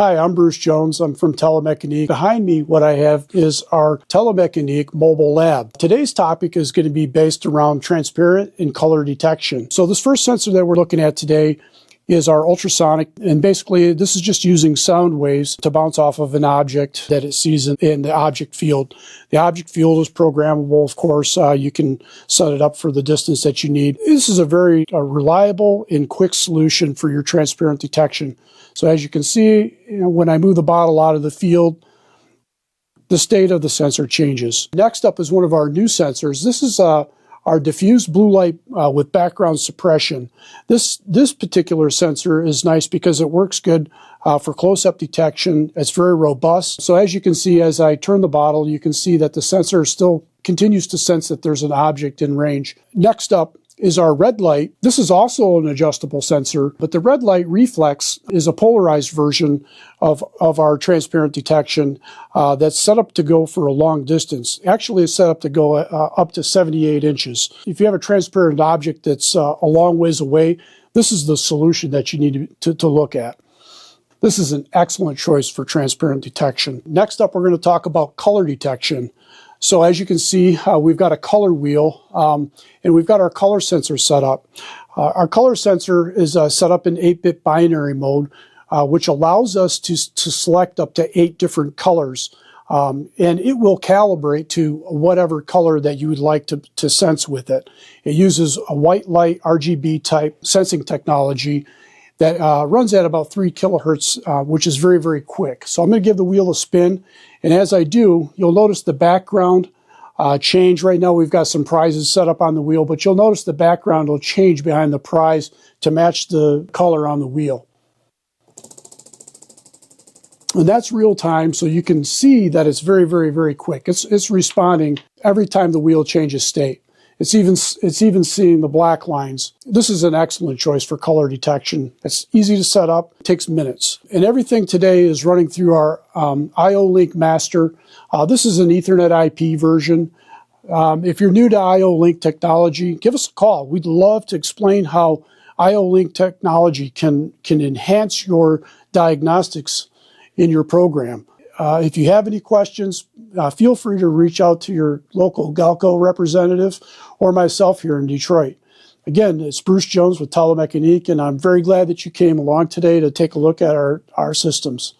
Hi, I'm Bruce Jones. I'm from Telemecanique. Behind me, what I have is our Telemecanique mobile lab. Today's topic is going to be based around transparent and color detection. So this first sensor that we're looking at today is our ultrasonic, and basically this is just using sound waves to bounce off of an object that it sees in the object field. The object field is programmable, of course. You can set it up for the distance that you need. This is a very reliable and quick solution for your transparent detection. So as you can see, when I move the bottle out of the field, the state of the sensor changes. Next up is one of our new sensors. This is our diffused blue light with background suppression. This particular sensor is nice because it works good for close-up detection. It's very robust. So as you can see, as I turn the bottle, you can see that the sensor still continues to sense that there's an object in range. Next up is our red light. This is also an adjustable sensor, but the red light reflex is a polarized version of our transparent detection that's set up to go for a long distance. Actually, it's set up to go up to 78 inches. If you have a transparent object that's a long ways away, this is the solution that you need to look at. This is an excellent choice for transparent detection. Next up, we're going to talk about color detection. So as you can see, we've got a color wheel, and we've got our color sensor set up. Our color sensor is set up in 8-bit binary mode, which allows us to select up to 8 different colors. And it will calibrate to whatever color that you would like to sense with it. It uses a white light RGB type sensing technology that runs at about 3 kilohertz, which is very, very quick. So I'm going to give the wheel a spin, and as I do, you'll notice the background change. Right now we've got some prizes set up on the wheel, but you'll notice the background will change behind the prize to match the color on the wheel. And that's real time, so you can see that it's very, very, very quick. It's responding every time the wheel changes state. It's even seeing the black lines. This is an excellent choice for color detection. It's easy to set up, it takes minutes. And everything today is running through our IO-Link master. This is an Ethernet IP version. If you're new to IO-Link technology, give us a call. We'd love to explain how IO-Link technology can enhance your diagnostics in your program. If you have any questions, feel free to reach out to your local Galco representative or myself here in Detroit. Again, it's Bruce Jones with Telemecanique, and I'm very glad that you came along today to take a look at our systems.